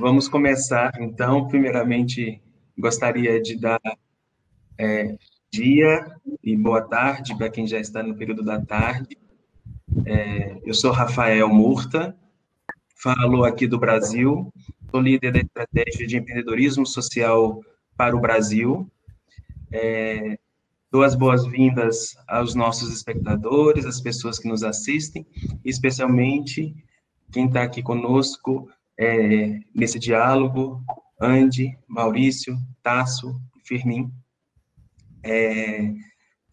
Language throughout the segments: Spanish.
Vamos começar, então. Primeiramente, gostaria de dar dia e boa tarde para quem já está no período da tarde. Eu sou Rafael Murta, falo aqui do Brasil, sou líder da estratégia de empreendedorismo social para o Brasil. Dou as boas-vindas aos nossos espectadores, às pessoas que nos assistem, e especialmente quem está aqui conosco nesse diálogo, Andy, Maurício, Tasso e Firmin.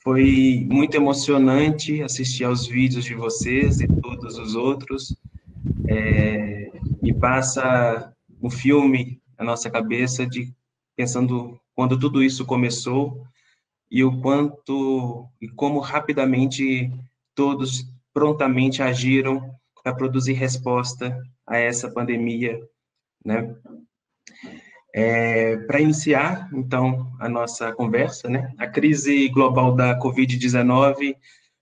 Foi muito emocionante assistir aos vídeos de vocês e todos os outros. Me passa um filme na nossa cabeça de pensando quando tudo isso começou e o quanto e como rapidamente todos prontamente agiram para produzir resposta a essa pandemia, né? Para iniciar, então, a nossa conversa, né? A crise global da Covid-19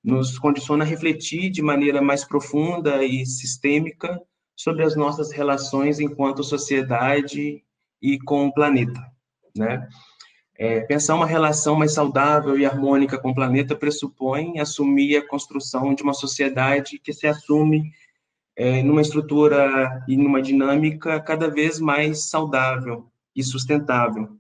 nos condiciona a refletir de maneira mais profunda e sistêmica sobre as nossas relações enquanto sociedade e com o planeta, né? Pensar uma relação mais saudável e harmônica com o planeta pressupõe assumir a construção de uma sociedade que se assume numa estrutura e numa dinâmica cada vez mais saudável e sustentável.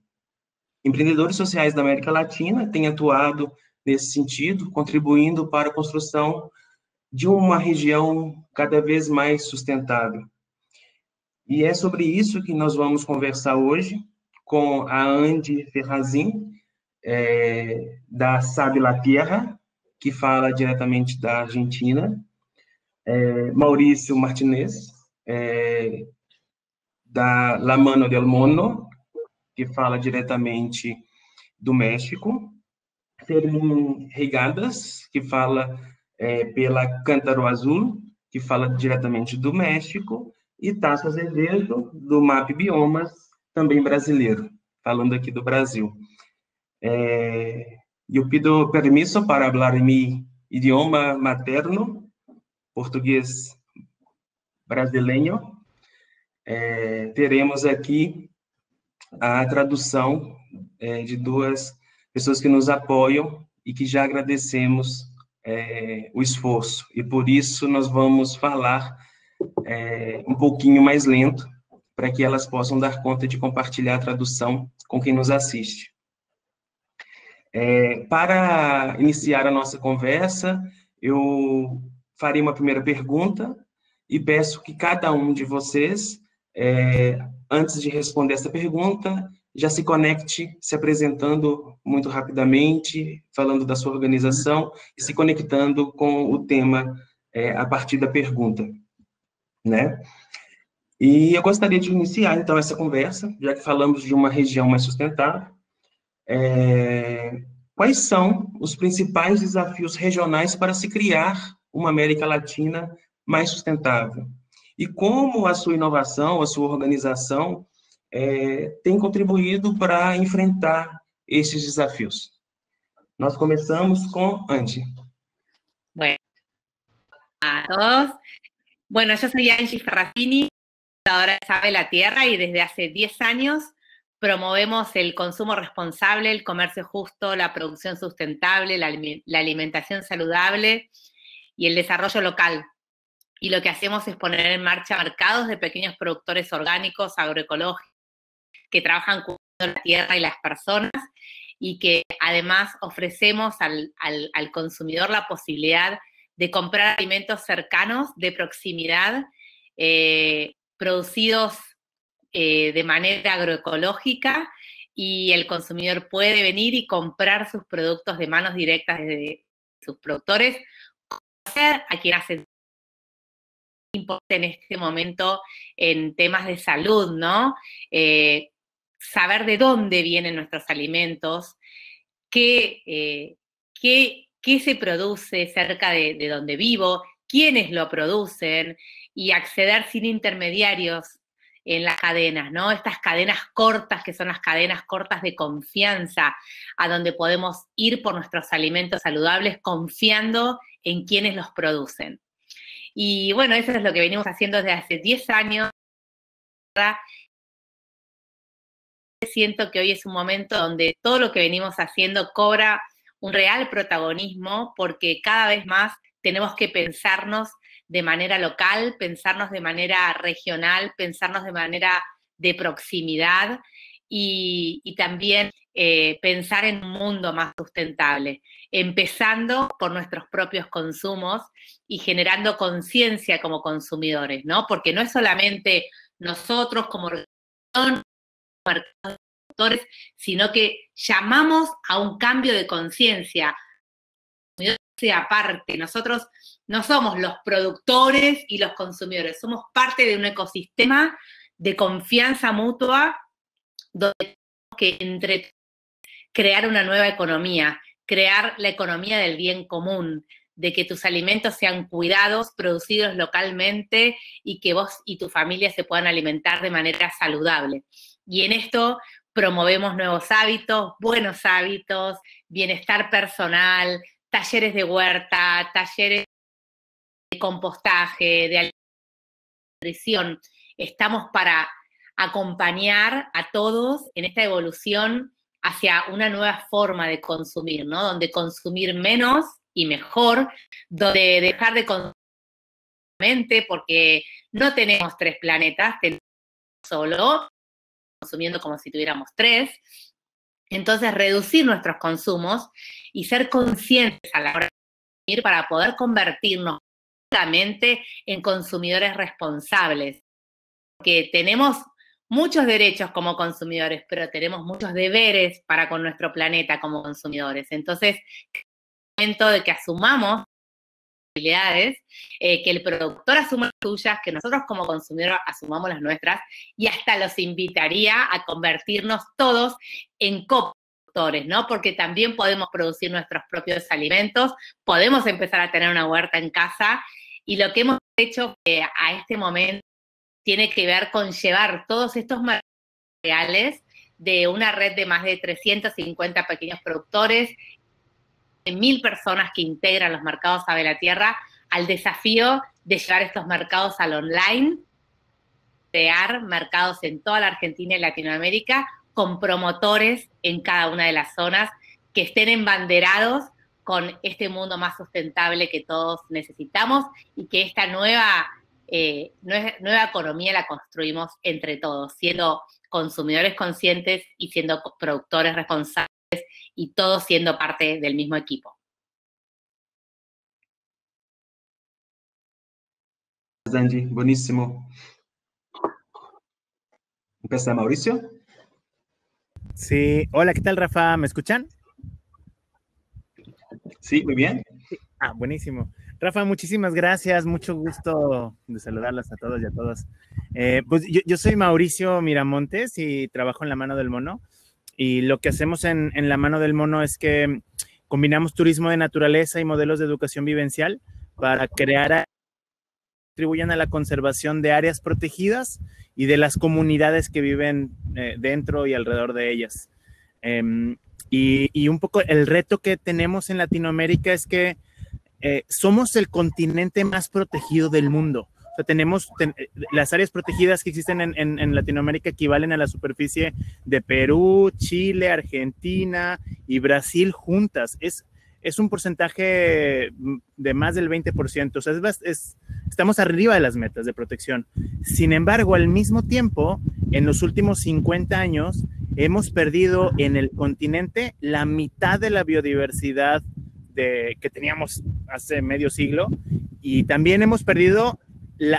Empreendedores sociais da América Latina têm atuado nesse sentido, contribuindo para a construção de uma região cada vez mais sustentável. E é sobre isso que nós vamos conversar hoje com a Andy Ferrazin, da Sabe la Tierra, que fala diretamente da Argentina, Maurício Martinez, da La Mano del Mono, que fala diretamente do México, Fermin Reigadas, que fala pela Cântaro Azul, que fala diretamente do México, e Tasso Azevedo, do MAP Biomas, também brasileiro, falando aqui do Brasil. Eu pido permiso para falar em meu idioma materno, português brasileiro. Teremos aqui a tradução de duas pessoas que nos apoiam e que já agradecemos o esforço. E por isso nós vamos falar um pouquinho mais lento, para que elas possam dar conta de compartilhar a tradução com quem nos assiste. Para iniciar a nossa conversa, eu farei uma primeira pergunta e peço que cada um de vocês, antes de responder essa pergunta, já se conecte, se apresentando muito rapidamente, falando da sua organização e se conectando com o tema a partir da pergunta, né? E eu gostaria de iniciar, então, essa conversa, já que falamos de uma região mais sustentável. Quais são os principais desafios regionais para se criar uma América Latina mais sustentável? E como a sua inovação, a sua organização tem contribuído para enfrentar esses desafios? Nós começamos com Angie. Bueno, a todos. Bueno, yo soy Angie Ferrazini, fundadora de Sabe la Tierra, y desde hace 10 años promovemos el consumo responsable, el comercio justo, la producción sustentable, la alimentación saludable y el desarrollo local. Y lo que hacemos es poner en marcha mercados de pequeños productores orgánicos, agroecológicos, que trabajan cuidando la tierra y las personas, y que además ofrecemos al consumidor la posibilidad de comprar alimentos cercanos, de proximidad, producidos de manera agroecológica, y el consumidor puede venir y comprar sus productos de manos directas de sus productores, a quien hace importante en este momento en temas de salud, ¿no? Saber de dónde vienen nuestros alimentos, qué se produce cerca de donde vivo, quiénes lo producen, y acceder sin intermediarios en las cadenas, ¿no? Estas cadenas cortas, que son las cadenas cortas de confianza, a donde podemos ir por nuestros alimentos saludables confiando en quienes los producen. Y bueno, eso es lo que venimos haciendo desde hace 10 años. siento que hoy es un momento donde todo lo que venimos haciendo cobra un real protagonismo, porque cada vez más tenemos que pensarnos de manera local, pensarnos de manera regional, pensarnos de manera de proximidad y también pensar en un mundo más sustentable, empezando por nuestros propios consumos y generando conciencia como consumidores, ¿no? Porque no es solamente nosotros como productores, sino que llamamos a un cambio de conciencia. Aparte, nosotros no somos los productores y los consumidores, somos parte de un ecosistema de confianza mutua donde tenemos que entre crear una nueva economía, crear la economía del bien común, de que tus alimentos sean cuidados, producidos localmente y que vos y tu familia se puedan alimentar de manera saludable. Y en esto promovemos nuevos hábitos, buenos hábitos, bienestar personal, talleres de huerta, talleres de compostaje, de nutrición. Estamos para acompañar a todos en esta evolución hacia una nueva forma de consumir, ¿no? Donde consumir menos y mejor, donde dejar de consumir porque no tenemos 3 planetas, tenemos solo, consumiendo como si tuviéramos 3. Entonces, reducir nuestros consumos y ser conscientes a la hora de consumir para poder convertirnos en consumidores responsables. Porque tenemos muchos derechos como consumidores, pero tenemos muchos deberes para con nuestro planeta como consumidores. Entonces, es momento de que asumamos responsabilidades, que el productor asuma las suyas, que nosotros como consumidores asumamos las nuestras, y hasta los invitaría a convertirnos todos en coproductores, ¿no? Porque también podemos producir nuestros propios alimentos, podemos empezar a tener una huerta en casa, y lo que hemos hecho a este momento tiene que ver con llevar todos estos materiales de una red de más de 350 pequeños productores, de 1.000 personas que integran los mercados Ave la Tierra, al desafío de llevar estos mercados al online, crear mercados en toda la Argentina y Latinoamérica, con promotores en cada una de las zonas que estén embanderados con este mundo más sustentable que todos necesitamos, y que esta nueva economía la construimos entre todos, siendo consumidores conscientes y siendo productores responsables, y todos siendo parte del mismo equipo. Angie, buenísimo. ¿Empieza Mauricio? Sí, hola, ¿qué tal, Rafa? ¿Me escuchan? Sí, muy bien. Sí. Ah, buenísimo. Rafa, muchísimas gracias, mucho gusto de saludarlas a todos y a todas. Pues yo soy Mauricio Miramontes y trabajo en La Mano del Mono, y lo que hacemos en La Mano del Mono es que combinamos turismo de naturaleza y modelos de educación vivencial para crear contribuyan a la conservación de áreas protegidas y de las comunidades que viven dentro y alrededor de ellas. Y un poco el reto que tenemos en Latinoamérica es que somos el continente más protegido del mundo. O sea, tenemos las áreas protegidas que existen en Latinoamérica equivalen a la superficie de Perú, Chile, Argentina y Brasil juntas. Es un porcentaje de más del 20%. O sea, estamos arriba de las metas de protección. Sin embargo, al mismo tiempo, en los últimos 50 años, hemos perdido en el continente la mitad de la biodiversidad que teníamos hace medio siglo, y también hemos perdido,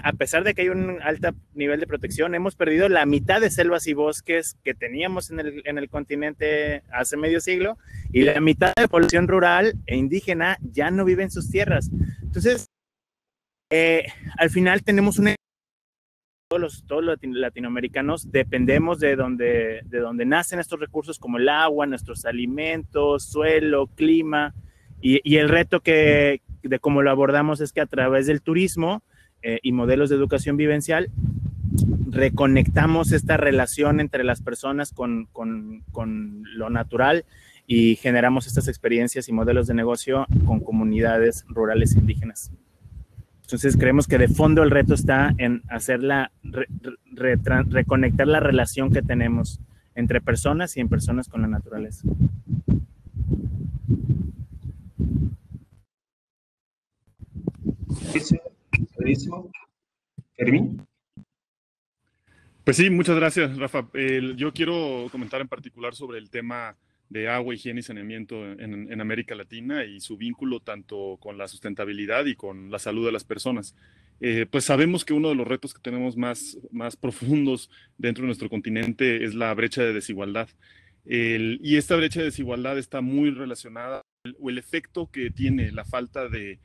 a pesar de que hay un alto nivel de protección, hemos perdido la mitad de selvas y bosques que teníamos en el continente hace medio siglo, y la mitad de la población rural e indígena ya no vive en sus tierras. Entonces, al final tenemos todos los latinoamericanos dependemos de donde nacen estos recursos como el agua, nuestros alimentos, suelo, clima, y el reto de cómo lo abordamos es que a través del turismo y modelos de educación vivencial reconectamos esta relación entre las personas con lo natural, y generamos estas experiencias y modelos de negocio con comunidades rurales indígenas. Entonces creemos que de fondo el reto está en hacerla, reconectar la relación que tenemos entre personas y en personas con la naturaleza. Clarísimo. Fermín. Pues sí, muchas gracias, Rafa. Yo quiero comentar en particular sobre el tema de agua, higiene y saneamiento en América Latina y su vínculo tanto con la sustentabilidad y con la salud de las personas. Pues sabemos que uno de los retos que tenemos más profundos dentro de nuestro continente es la brecha de desigualdad. Y esta brecha de desigualdad está muy relacionada, o el efecto que tiene la falta de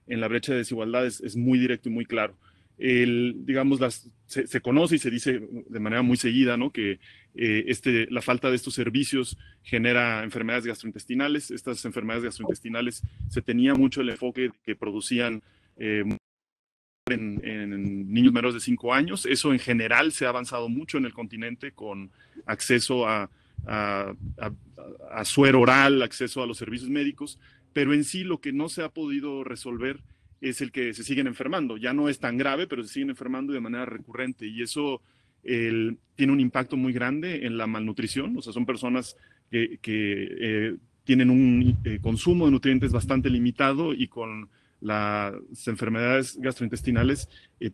en la brecha de desigualdad es muy directo y muy claro. Digamos, se conoce y se dice de manera muy seguida, ¿no?, que la falta de estos servicios genera enfermedades gastrointestinales. Estas enfermedades gastrointestinales se tenía mucho el enfoque que producían en niños menores de 5 años. Eso en general se ha avanzado mucho en el continente con acceso a suero oral, acceso a los servicios médicos, pero en sí lo que no se ha podido resolver es el que se siguen enfermando. Ya no es tan grave, pero se siguen enfermando de manera recurrente, y eso tiene un impacto muy grande en la malnutrición. O sea, son personas que tienen un consumo de nutrientes bastante limitado, y con las enfermedades gastrointestinales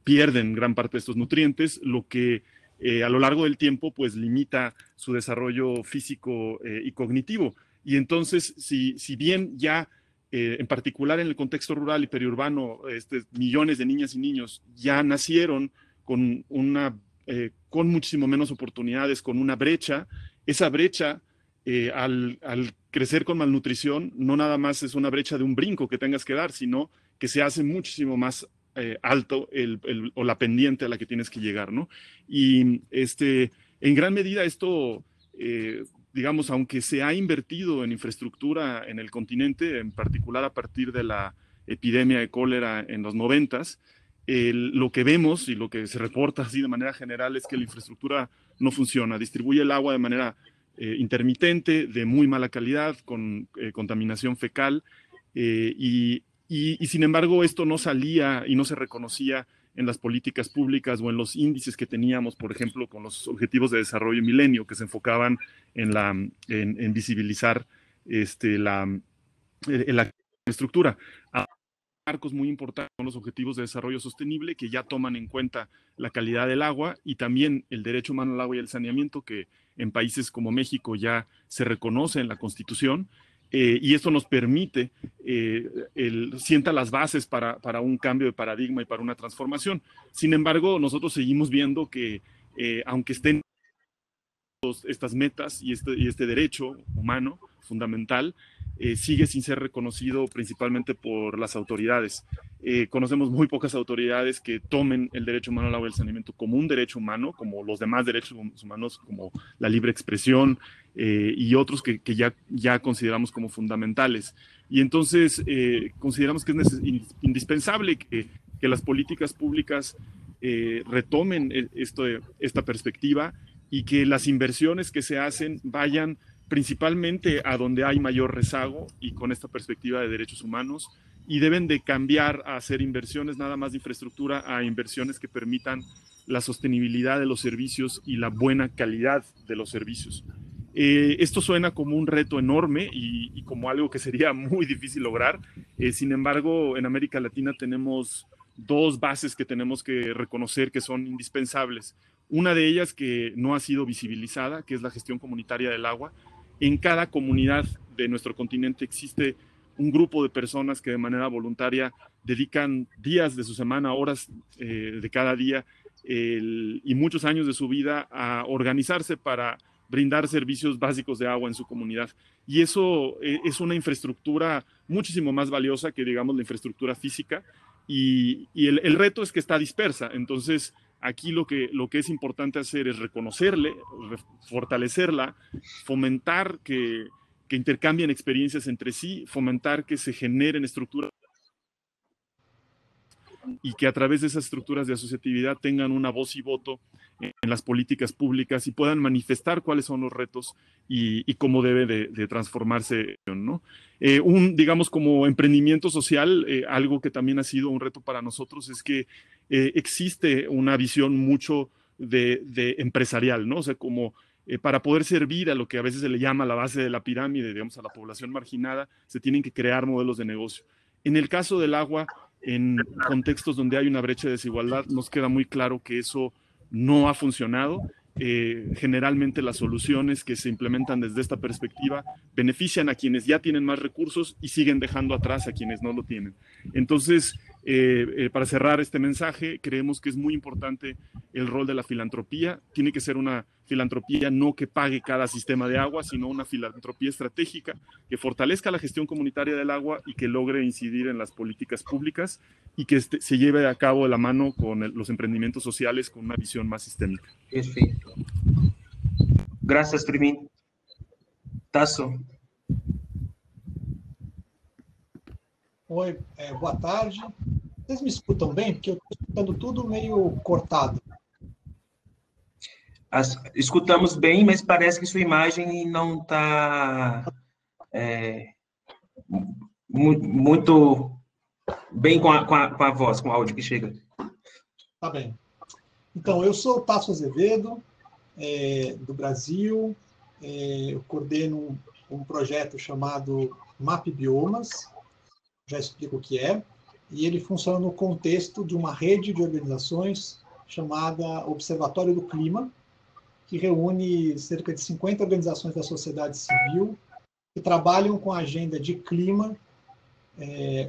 pierden gran parte de estos nutrientes, lo que a lo largo del tiempo pues limita su desarrollo físico y cognitivo. Y entonces, si bien ya en particular en el contexto rural y periurbano, millones de niñas y niños ya nacieron con muchísimo menos oportunidades, con una brecha, esa brecha al crecer con malnutrición no nada más es una brecha de un brinco que tengas que dar, sino que se hace muchísimo más alto o la pendiente a la que tienes que llegar, ¿no? Y en gran medida esto, digamos, aunque se ha invertido en infraestructura en el continente, en particular a partir de la epidemia de cólera en los 90s, lo que vemos y lo que se reporta así de manera general es que la infraestructura no funciona, distribuye el agua de manera intermitente, de muy mala calidad, con contaminación fecal, y sin embargo esto no salía y no se reconocía en las políticas públicas o en los índices que teníamos, por ejemplo, con los Objetivos de Desarrollo Milenio, que se enfocaban en visibilizar la estructura. Marcos muy importantes son los Objetivos de Desarrollo Sostenible, que ya toman en cuenta la calidad del agua y también el derecho humano al agua y el saneamiento, que en países como México ya se reconoce en la Constitución. Y esto nos permite, sienta las bases para un cambio de paradigma y para una transformación. Sin embargo, nosotros seguimos viendo que, aunque estén estas metas y este derecho humano fundamental, sigue sin ser reconocido principalmente por las autoridades. Conocemos muy pocas autoridades que tomen el derecho humano al agua y al saneamiento como un derecho humano, como los demás derechos humanos, como la libre expresión y otros que ya consideramos como fundamentales. Y entonces consideramos que es indispensable que las políticas públicas retomen esta perspectiva, y que las inversiones que se hacen vayan principalmente a donde hay mayor rezago y con esta perspectiva de derechos humanos, y deben de cambiar a hacer inversiones nada más de infraestructura a inversiones que permitan la sostenibilidad de los servicios y la buena calidad de los servicios. Esto suena como un reto enorme y como algo que sería muy difícil lograr. Sin embargo, en América Latina tenemos dos bases que tenemos que reconocer que son indispensables. Una de ellas que no ha sido visibilizada, que es la gestión comunitaria del agua. En cada comunidad de nuestro continente existe un grupo de personas que de manera voluntaria dedican días de su semana, horas de cada día y muchos años de su vida a organizarse para brindar servicios básicos de agua en su comunidad. Y eso es una infraestructura muchísimo más valiosa que, digamos, la infraestructura física, y el reto es que está dispersa. Entonces, aquí lo que es importante hacer es reconocerle, fortalecerla, fomentar que intercambien experiencias entre sí, fomentar que se generen estructuras y que a través de esas estructuras de asociatividad tengan una voz y voto en las políticas públicas y puedan manifestar cuáles son los retos y cómo debe de transformarse, ¿no? Digamos, como emprendimiento social, algo que también ha sido un reto para nosotros es que existe una visión mucho de empresarial, ¿no? O sea, como para poder servir a lo que a veces se le llama la base de la pirámide, digamos, a la población marginada, se tienen que crear modelos de negocio. En el caso del agua, en contextos donde hay una brecha de desigualdad, nos queda muy claro que eso no ha funcionado. Generalmente las soluciones que se implementan desde esta perspectiva benefician a quienes ya tienen más recursos y siguen dejando atrás a quienes no lo tienen. Entonces, para cerrar este mensaje, creemos que es muy importante el rol de la filantropía. Tiene que ser una filantropía no que pague cada sistema de agua, sino una filantropía estratégica que fortalezca la gestión comunitaria del agua y que logre incidir en las políticas públicas y que se lleve a cabo de la mano con los emprendimientos sociales con una visión más sistémica. Perfeito. Graças, Firmin. Tasso. Oi, boa tarde. Vocês me escutam bem? Porque eu estou escutando tudo meio cortado. Escutamos bem, mas parece que sua imagem não está muito bem com a voz, com o áudio que chega. Tá bem. Então, eu sou o Tasso Azevedo, do Brasil. Eu coordeno um projeto chamado MAP Biomas, já explico o que é, e ele funciona no contexto de uma rede de organizações chamada Observatório do Clima, que reúne cerca de 50 organizações da sociedade civil que trabalham com a agenda de clima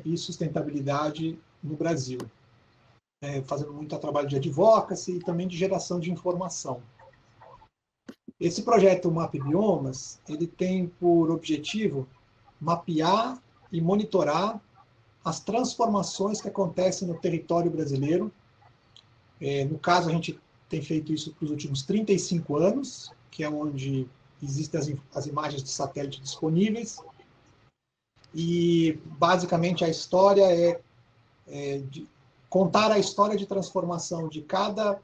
e sustentabilidade no Brasil, fazendo muito trabalho de advocacy e também de geração de informação. Esse projeto MAP Biomas, ele tem por objetivo mapear e monitorar as transformações que acontecem no território brasileiro. No caso, a gente tem feito isso para os últimos 35 anos, que é onde existem as imagens de satélite disponíveis. E, basicamente, a história é contar a história de transformação de cada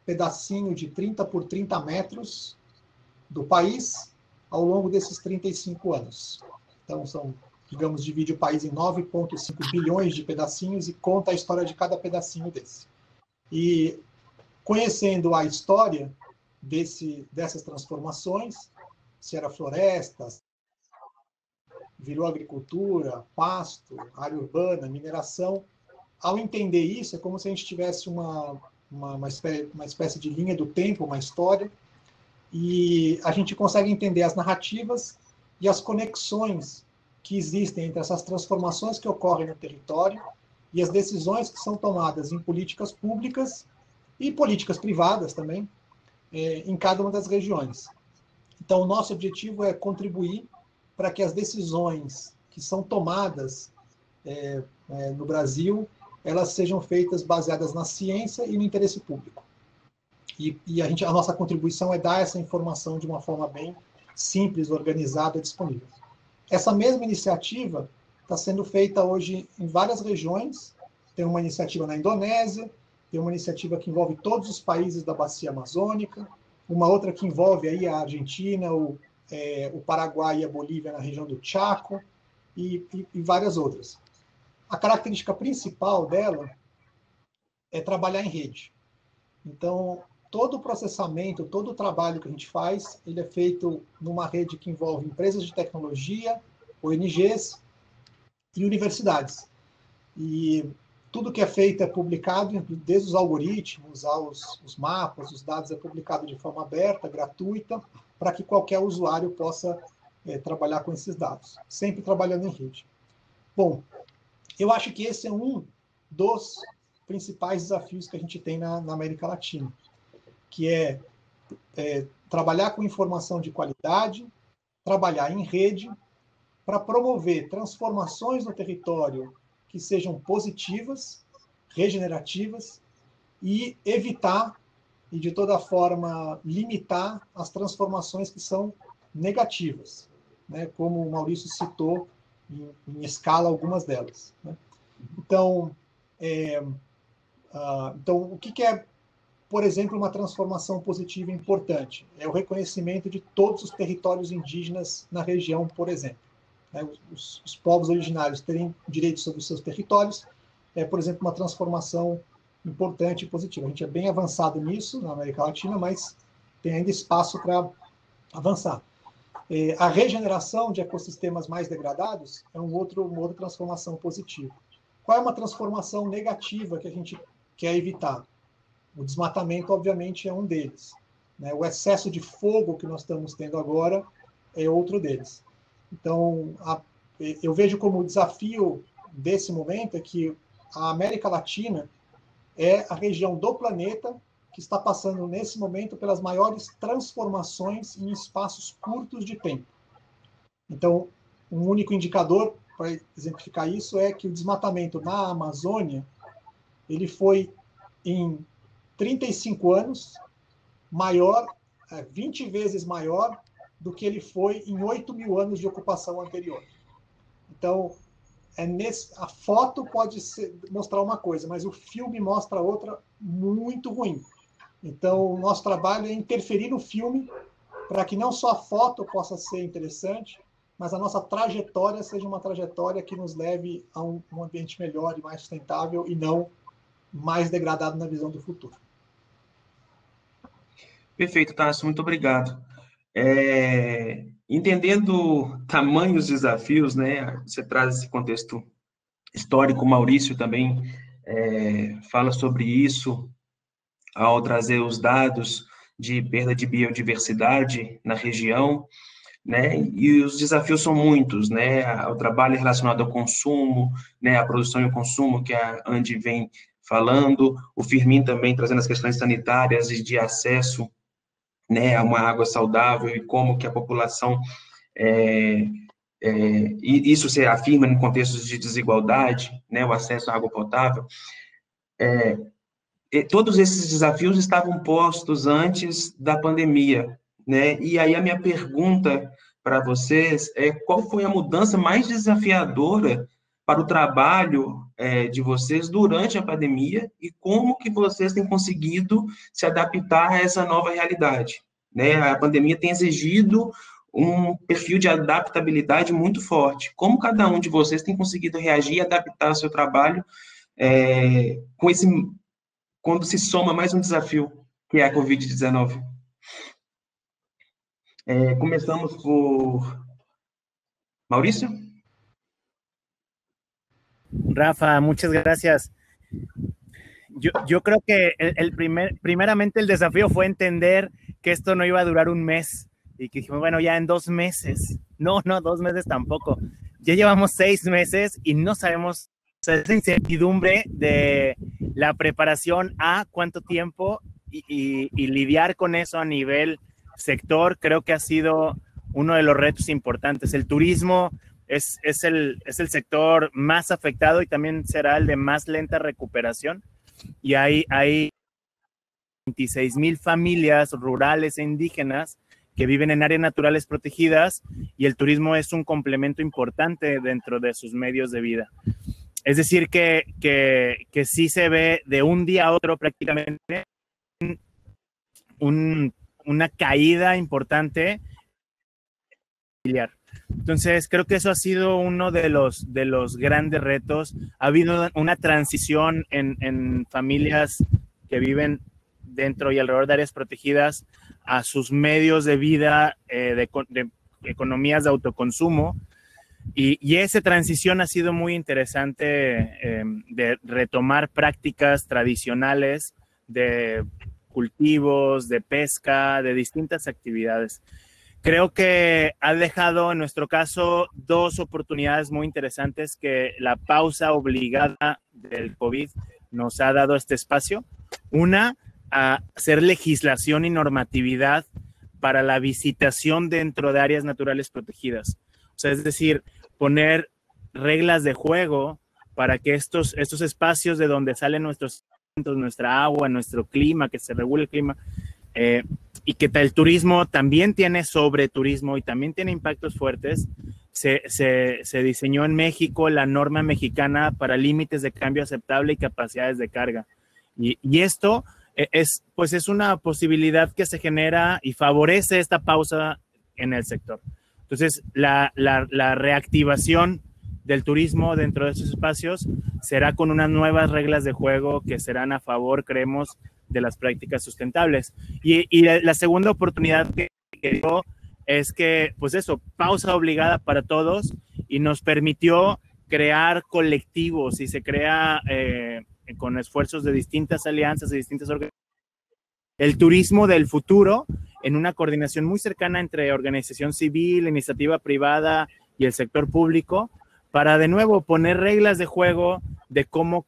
pedacinho de 30 por 30 metros do país ao longo desses 35 anos. Então, digamos, divide o país em 9,5 bilhões de pedacinhos e conta a história de cada pedacinho desse. E, conhecendo a história dessas transformações, se era floresta, virou agricultura, pasto, área urbana, mineração, ao entender isso, é como se a gente tivesse uma espécie de linha do tempo, uma história, e a gente consegue entender as narrativas e as conexões que existem entre essas transformações que ocorrem no território e as decisões que são tomadas em políticas públicas e políticas privadas também, em cada uma das regiões. Então, o nosso objetivo é contribuir para que as decisões que são tomadas no Brasil, elas sejam feitas baseadas na ciência e no interesse público. E a nossa contribuição é dar essa informação de uma forma bem simples, organizada, disponível. Essa mesma iniciativa está sendo feita hoje em várias regiões. Tem uma iniciativa na Indonésia, tem uma iniciativa que envolve todos os países da Bacia Amazônica, uma outra que envolve aí a Argentina, o Paraguai e a Bolívia na região do Chaco, e várias outras. A característica principal dela é trabalhar em rede. Então, todo o processamento, todo o trabalho que a gente faz, ele é feito numa rede que envolve empresas de tecnologia, ONGs e universidades. E tudo que é feito é publicado, desde os algoritmos aos mapas, os dados é publicado de forma aberta, gratuita, para que qualquer usuário possa trabalhar com esses dados, sempre trabalhando em rede. Bom, eu acho que esse é um dos principais desafios que a gente tem na América Latina, que é trabalhar com informação de qualidade, trabalhar em rede, para promover transformações no território que sejam positivas, regenerativas, e evitar, e de toda forma limitar, as transformações que são negativas, né? Como o Maurício citou em escala algumas delas, né? Então, o que é, por exemplo, uma transformação positiva importante? É o reconhecimento de todos os territórios indígenas na região, por exemplo. Os povos originários terem direitos sobre os seus territórios, por exemplo, uma transformação importante e positivo. A gente é bem avançado nisso na América Latina, mas tem ainda espaço para avançar. A regeneração de ecossistemas mais degradados é uma outra transformação positiva. Qual é uma transformação negativa que a gente quer evitar? O desmatamento, obviamente, é um deles. Né? O excesso de fogo que nós estamos tendo agora é outro deles. Então, eu vejo como o desafio desse momento é que a América Latina é a região do planeta que está passando, nesse momento, pelas maiores transformações em espaços curtos de tempo. Então, um único indicador para exemplificar isso é que o desmatamento na Amazônia, ele foi, em 35 anos, maior, 20 vezes maior do que ele foi em 8.000 anos de ocupação anterior. Então, a foto pode mostrar uma coisa, mas o filme mostra outra muito ruim. Então, o nosso trabalho é interferir no filme para que não só a foto possa ser interessante, mas a nossa trajetória seja uma trajetória que nos leve a um ambiente melhor e mais sustentável e não mais degradado na visão do futuro. Perfeito, Tássio, muito obrigado. Entendendo tamanhos desafios, né, você traz esse contexto histórico, o Maurício também fala sobre isso, ao trazer os dados de perda de biodiversidade na região, né? E os desafios são muitos, né? O trabalho relacionado ao consumo, né? A produção e o consumo que a Andy vem falando, o Firmin também trazendo as questões sanitárias e de acesso, né, a uma água saudável e como que a população e isso se afirma em contextos de desigualdade, né? O acesso à água potável. Todos esses desafios estavam postos antes da pandemia, né? E aí a minha pergunta para vocês é qual foi a mudança mais desafiadora para o trabalho de vocês durante a pandemia e como que vocês têm conseguido se adaptar a essa nova realidade, né? A pandemia tem exigido um perfil de adaptabilidade muito forte. Como cada um de vocês tem conseguido reagir e adaptar o seu trabalho com esse quando se soma mais um desafio, que é a Covid-19. Começamos por Maurício. Rafa, muchas gracias. Yo creo que primeramente el desafío fue entender que esto no iba a durar un mes y que dijimos, bueno, ya en 2 meses. No, 2 meses tampoco. Ya llevamos 6 meses y no sabemos esa incertidumbre de la preparación a cuánto tiempo y lidiar con eso a nivel sector, creo que ha sido uno de los retos importantes. El turismo es el sector más afectado y también será el de más lenta recuperación. Y hay 26,000 familias rurales e indígenas que viven en áreas naturales protegidas y el turismo es un complemento importante dentro de sus medios de vida. Es decir, que sí se ve de un día a otro prácticamente una caída importante. Entonces, creo que eso ha sido uno de los grandes retos. Ha habido una transición en familias que viven dentro y alrededor de áreas protegidas a sus medios de vida, de economías de autoconsumo. Y esa transición ha sido muy interesante de retomar prácticas tradicionales de cultivos, de pesca, de distintas actividades. Creo que ha dejado, en nuestro caso, 2 oportunidades muy interesantes que la pausa obligada del COVID nos ha dado este espacio. Una, a hacer legislación y normatividad para la visitación dentro de áreas naturales protegidas. O sea, es decir, poner reglas de juego para que estos espacios de donde salen nuestra agua, nuestro clima, que se regule el clima, y que el turismo también tiene sobreturismo y también tiene impactos fuertes. Se diseñó en México la norma mexicana para límites de cambio aceptable y capacidades de carga. Y esto es una posibilidad que se genera y favorece esta pausa en el sector. Entonces, la reactivación del turismo dentro de estos espacios será con unas nuevas reglas de juego que serán a favor, creemos, de las prácticas sustentables. Y la segunda oportunidad que dio es que, pues eso, pausa obligada para todos y nos permitió crear colectivos y se crea con esfuerzos de distintas alianzas, de distintas organizaciones, el turismo del futuro en una coordinación muy cercana entre organización civil, iniciativa privada y el sector público, para de nuevo poner reglas de juego de cómo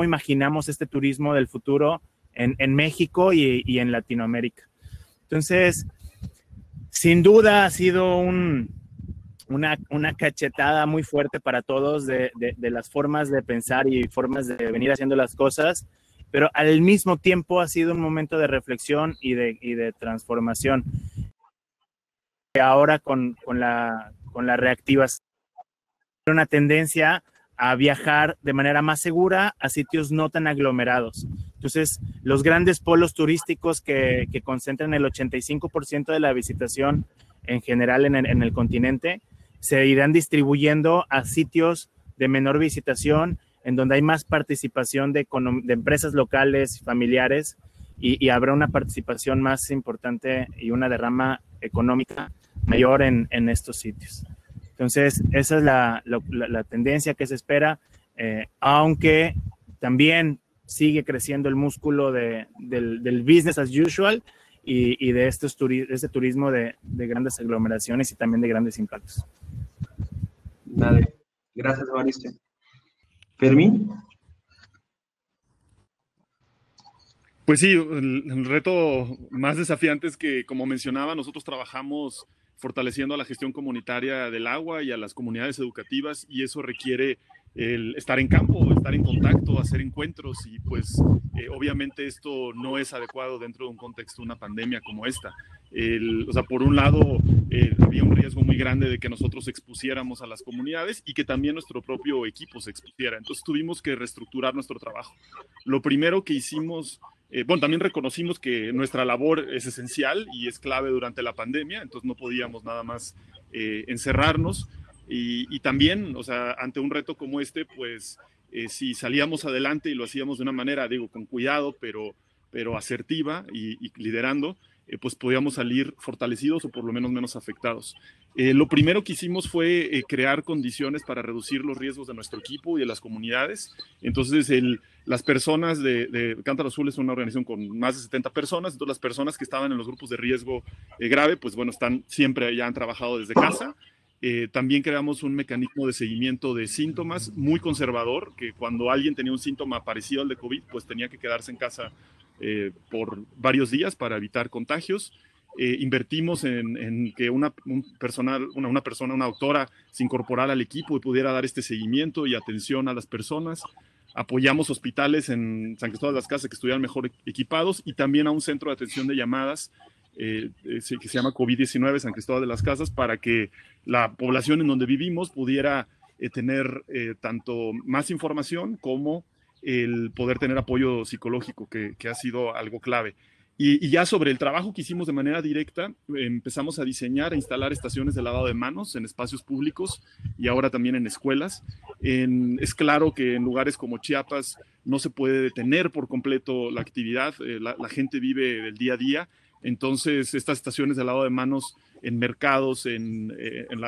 imaginamos este turismo del futuro en México y en Latinoamérica. Entonces, sin duda ha sido una cachetada muy fuerte para todos de las formas de pensar y formas de venir haciendo las cosas, pero al mismo tiempo ha sido un momento de reflexión y de transformación. Ahora con la reactivación, una tendencia a viajar de manera más segura a sitios no tan aglomerados. Entonces, los grandes polos turísticos que concentran el 85% de la visitación en general en el continente se irán distribuyendo a sitios de menor visitación, en donde hay más participación de empresas locales, familiares, y habrá una participación más importante y una derrama económica mayor en estos sitios. Entonces, esa es la tendencia que se espera, aunque también sigue creciendo el músculo del business as usual y de este turismo de grandes aglomeraciones y también de grandes impactos. Vale. Gracias, Mauricio. Fermín. Pues sí, el reto más desafiante es que, como mencionaba, nosotros trabajamos fortaleciendo a la gestión comunitaria del agua y a las comunidades educativas, y eso requiere el estar en campo, estar en contacto, hacer encuentros, y pues obviamente esto no es adecuado dentro de un contexto de una pandemia como esta. O sea, por un lado, había un riesgo muy grande de que nosotros expusiéramos a las comunidades y que también nuestro propio equipo se expusiera. Entonces tuvimos que reestructurar nuestro trabajo. Lo primero que hicimos, bueno, también reconocimos que nuestra labor es esencial y es clave durante la pandemia, entonces no podíamos nada más encerrarnos. Y también, o sea, ante un reto como este, pues si salíamos adelante y lo hacíamos de una manera, digo, con cuidado, pero asertiva y liderando, pues podíamos salir fortalecidos o por lo menos menos afectados. Lo primero que hicimos fue crear condiciones para reducir los riesgos de nuestro equipo y de las comunidades. Entonces, las personas de Cántaro Azul es una organización con más de 70 personas, entonces las personas que estaban en los grupos de riesgo grave, pues bueno, siempre ya han trabajado desde casa. También creamos un mecanismo de seguimiento de síntomas muy conservador, que cuando alguien tenía un síntoma parecido al de COVID, pues tenía que quedarse en casa por varios días para evitar contagios. Invertimos en que una doctora se incorporara al equipo y pudiera dar este seguimiento y atención a las personas. Apoyamos hospitales en San Cristóbal de las Casas que estuvieran mejor equipados, y también a un centro de atención de llamadas que se llama COVID-19 San Cristóbal de las Casas, para que la población en donde vivimos pudiera tener tanto más información como el poder tener apoyo psicológico, que ha sido algo clave. Y ya sobre el trabajo que hicimos de manera directa, empezamos a diseñar e instalar estaciones de lavado de manos en espacios públicos y ahora también en escuelas. Es claro que en lugares como Chiapas no se puede detener por completo la actividad, la gente vive del día a día. Entonces, estas estaciones de lavado de manos en mercados,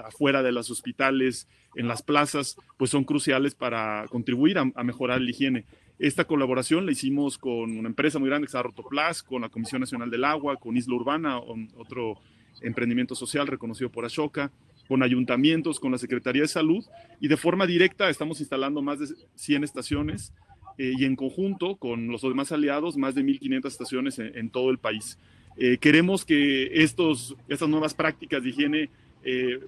afuera de los hospitales, en las plazas, pues son cruciales para contribuir a mejorar la higiene. Esta colaboración la hicimos con una empresa muy grande que se llama Rotoplas, con la Comisión Nacional del Agua, con Isla Urbana, otro emprendimiento social reconocido por Ashoka, con ayuntamientos, con la Secretaría de Salud, y de forma directa estamos instalando más de 100 estaciones y en conjunto con los demás aliados, más de 1.500 estaciones en todo el país. Queremos que estas nuevas prácticas de higiene,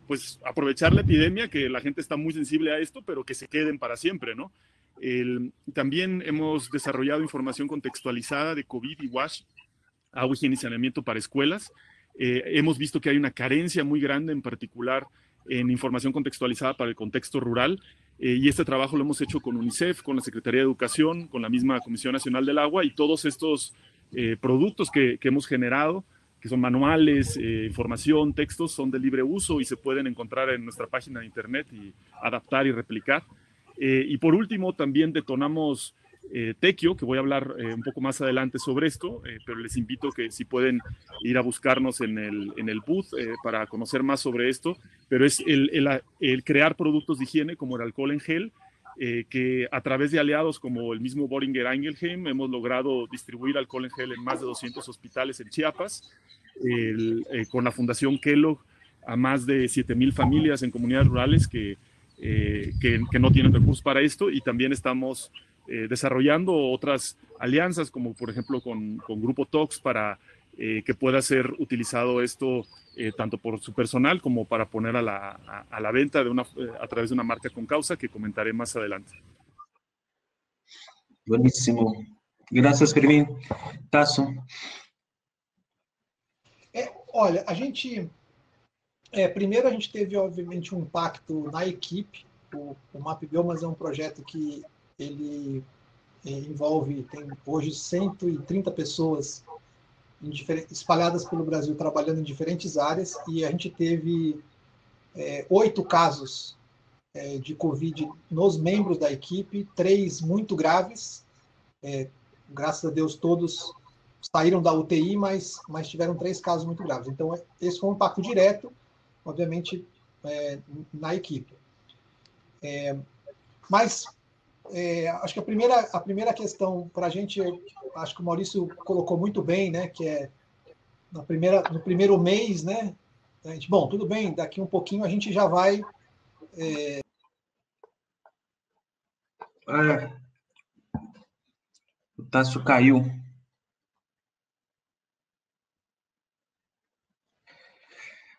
pues aprovechar la epidemia, que la gente está muy sensible a esto, pero que se queden para siempre, ¿no? También hemos desarrollado información contextualizada de COVID y WASH, agua, higiene y saneamiento para escuelas. Hemos visto que hay una carencia muy grande, en particular en información contextualizada para el contexto rural, y este trabajo lo hemos hecho con UNICEF, con la Secretaría de Educación, con la misma Comisión Nacional del Agua, y todos estos productos que hemos generado que son manuales, información, textos, son de libre uso y se pueden encontrar en nuestra página de internet y adaptar y replicar. Y por último, también detonamos Tequio, que voy a hablar un poco más adelante sobre esto, pero les invito que si pueden ir a buscarnos en el booth para conocer más sobre esto, pero es el crear productos de higiene como el alcohol en gel, que a través de aliados como el mismo Boehringer Ingelheim hemos logrado distribuir alcohol en gel en más de 200 hospitales en Chiapas, con la Fundación Kellogg a más de 7,000 familias en comunidades rurales que no tienen recursos para esto, y también estamos desarrollando otras alianzas como por ejemplo con Grupo Tox para que pueda ser utilizado esto tanto por su personal como para poner a la venta a través de una marca con causa que comentaré más adelante. Bueníssimo. Graças, Fermin. Tasso. Olha, a gente... primeiro, a gente teve, obviamente, um impacto na equipe. O MapBiomas é um projeto que ele envolve, tem hoje 130 pessoas espalhadas pelo Brasil, trabalhando em diferentes áreas, e a gente teve 8 casos de Covid nos membros da equipe, 3 muito graves, graças a Deus todos saíram da UTI, mas tiveram 3 casos muito graves. Então, esse foi um impacto direto, obviamente, na equipe. Mas acho que a primeira questão para a gente, acho que o Maurício colocou muito bem, né, que é no primeiro mês, né, a gente, bom, tudo bem, daqui um pouquinho a gente já vai... O Tasso caiu.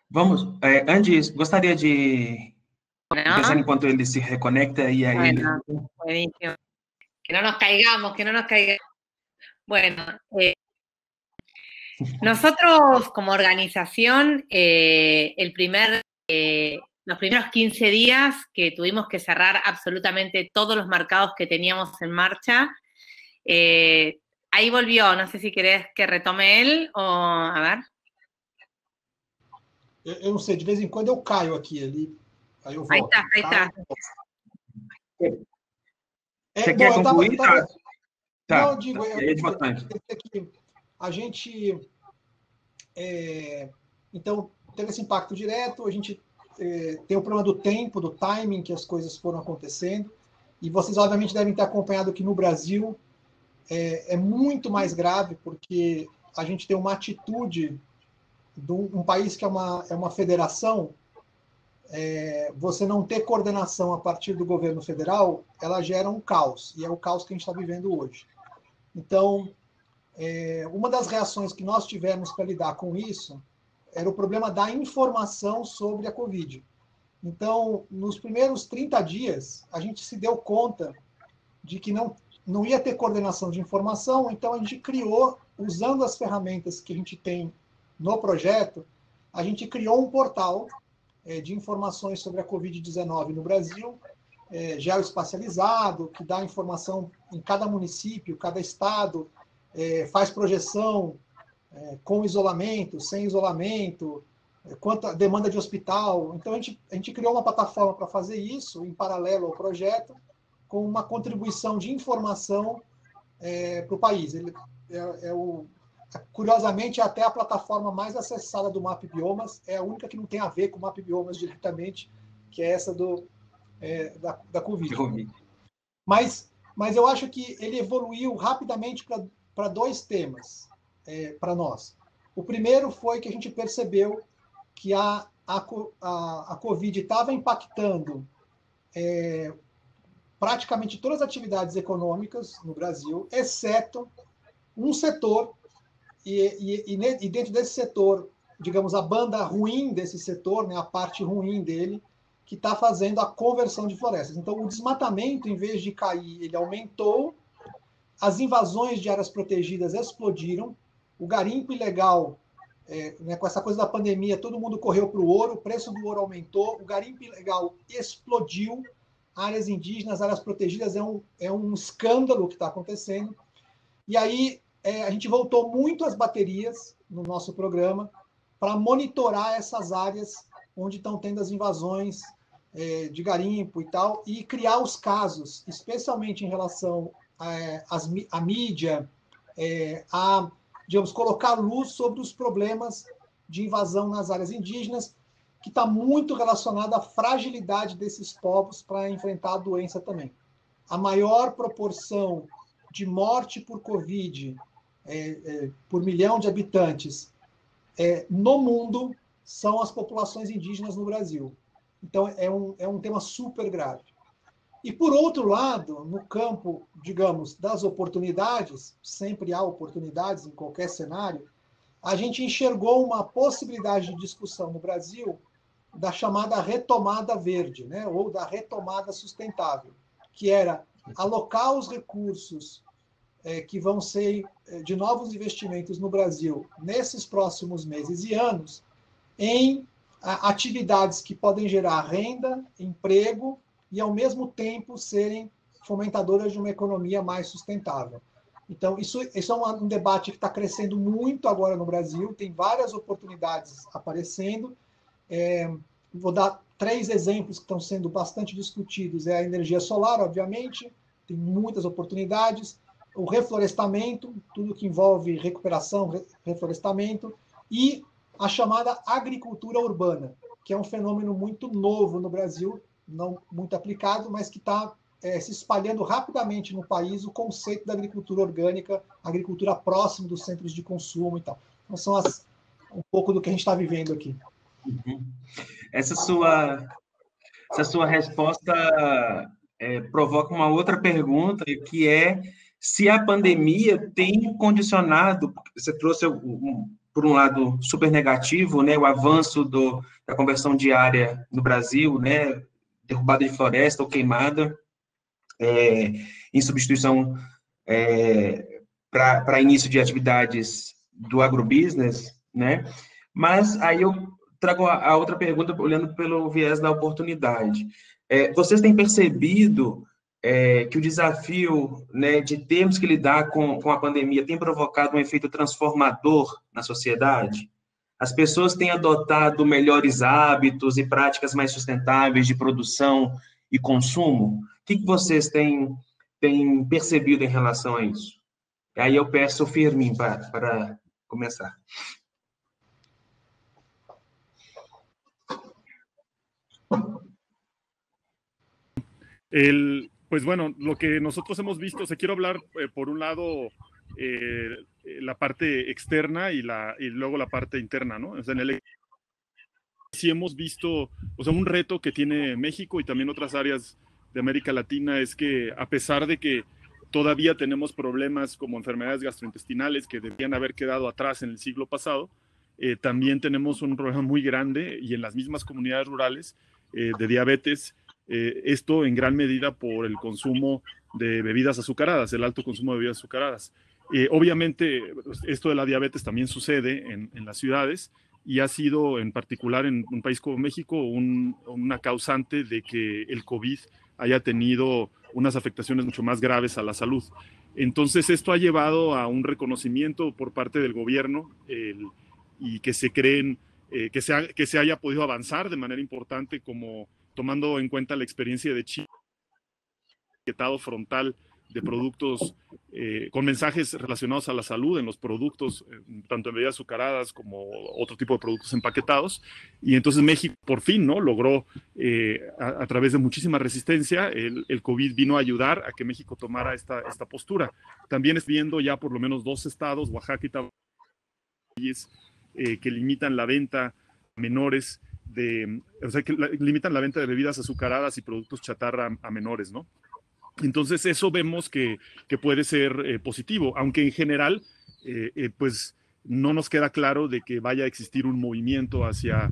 Vamos, Andy, gostaria de empezar enquanto ele se reconecta y ahí... Bueno, buenísimo. Que no nos caigamos, que no nos caigamos. Bueno, nosotros como organización, los primeros 15 días que tuvimos que cerrar absolutamente todos los mercados que teníamos en marcha, ahí volvió, no sé si querés que retome él o a ver. Eu não sei, de vez em quando eu caio aqui, aí eu volto. Aí está. Você quer concluir? Não, digo, a gente então teve esse impacto direto, a gente tem o problema do tempo, do timing que as coisas foram acontecendo, e vocês obviamente devem ter acompanhado que no Brasil é muito mais grave, porque a gente tem uma atitude de um país que é uma federação, você não ter coordenação a partir do governo federal, ela gera um caos, e é o caos que a gente está vivendo hoje. Então, uma das reações que nós tivemos para lidar com isso era o problema da informação sobre a Covid. Então, nos primeiros 30 dias, a gente se deu conta de que não ia ter coordenação de informação, então a gente criou, usando as ferramentas que a gente tem no projeto, a gente criou um portal de informações sobre a Covid-19 no Brasil, geoespacializado, que dá informação em cada município, cada estado, faz projeção com isolamento, sem isolamento, quanto a demanda de hospital. Então, a gente criou uma plataforma para fazer isso, em paralelo ao projeto, com uma contribuição de informação para o país. Curiosamente, até a plataforma mais acessada do MapBiomas é a única que não tem a ver com o MapBiomas diretamente, que é essa da Covid. Mas eu acho que ele evoluiu rapidamente para 2 temas para nós. O primeiro foi que a gente percebeu que a Covid estava impactando praticamente todas as atividades econômicas no Brasil, exceto um setor, e dentro desse setor, digamos, a banda ruim desse setor, né, a parte ruim dele, que está fazendo a conversão de florestas. Então, o desmatamento, em vez de cair, ele aumentou, as invasões de áreas protegidas explodiram, o garimpo ilegal, né, com essa coisa da pandemia, todo mundo correu para o ouro, o preço do ouro aumentou, o garimpo ilegal explodiu, áreas indígenas, áreas protegidas, é um escândalo o que está acontecendo. E aí a gente voltou muito às baterias, no nosso programa para monitorar essas áreas onde estão tendo as invasões de garimpo e tal, e criar os casos, especialmente em relação à mídia, digamos, colocar luz sobre os problemas de invasão nas áreas indígenas, que está muito relacionado à fragilidade desses povos para enfrentar a doença também. A maior proporção de morte por Covid por milhão de habitantes no mundo são as populações indígenas no Brasil. Então, é um tema super grave. E, por outro lado, no campo, digamos, das oportunidades, sempre há oportunidades em qualquer cenário, a gente enxergou uma possibilidade de discussão no Brasil da chamada retomada verde, né, ou da retomada sustentável, que era alocar os recursos que vão ser de novos investimentos no Brasil nesses próximos meses e anos em atividades que podem gerar renda, emprego e, ao mesmo tempo, serem fomentadoras de uma economia mais sustentável. Então, isso é um debate que está crescendo muito agora no Brasil, tem várias oportunidades aparecendo. Vou dar 3 exemplos que estão sendo bastante discutidos. É a energia solar, obviamente, tem muitas oportunidades. O reflorestamento, tudo que envolve recuperação, reflorestamento, e a chamada agricultura urbana, que é um fenômeno muito novo no Brasil, não muito aplicado, mas que está se espalhando rapidamente no país, o conceito da agricultura orgânica, agricultura próxima dos centros de consumo e tal. Então, são um pouco do que a gente está vivendo aqui. Uhum. Essa sua resposta provoca uma outra pergunta, que é se a pandemia tem condicionado, você trouxe, por um lado, super negativo, né, o avanço da conversão de área no Brasil, né, derrubada de floresta ou queimada, em substituição para início de atividades do agrobusiness, né, mas aí eu trago a outra pergunta, olhando pelo viés da oportunidade. Vocês têm percebido que o desafio, né, de termos que lidar com a pandemia tem provocado um efeito transformador na sociedade? As pessoas têm adotado melhores hábitos e práticas mais sustentáveis de produção e consumo? O que vocês têm percebido em relação a isso? Aí eu peço o Firmin para começar. Pues bueno, lo que nosotros hemos visto, quiero hablar por un lado la parte externa y luego la parte interna, ¿no? O sea, sí hemos visto, o sea, un reto que tiene México y también otras áreas de América Latina es que, a pesar de que todavía tenemos problemas como enfermedades gastrointestinales que debían haber quedado atrás en el siglo pasado, también tenemos un problema muy grande, y en las mismas comunidades rurales, de diabetes. Esto en gran medida por el consumo de bebidas azucaradas, el alto consumo de bebidas azucaradas. Obviamente, esto de la diabetes también sucede en las ciudades, y ha sido, en particular en un país como México, una causante de que el COVID haya tenido unas afectaciones mucho más graves a la salud. Entonces, esto ha llevado a un reconocimiento por parte del gobierno y que se creen que se haya podido avanzar de manera importante, como tomando en cuenta la experiencia de Chile, etiquetado frontal de productos con mensajes relacionados a la salud en los productos, tanto en bebidas azucaradas como otro tipo de productos empaquetados. Y entonces México por fin, ¿no?, logró, a través de muchísima resistencia, el COVID vino a ayudar a que México tomara esta postura. También es viendo ya por lo menos 2 estados, Oaxaca y Tamaulipas, que limitan la venta a menores limitan la venta de bebidas azucaradas y productos chatarra a menores, ¿no? Entonces eso vemos que puede ser positivo, aunque en general pues no nos queda claro de que vaya a existir un movimiento hacia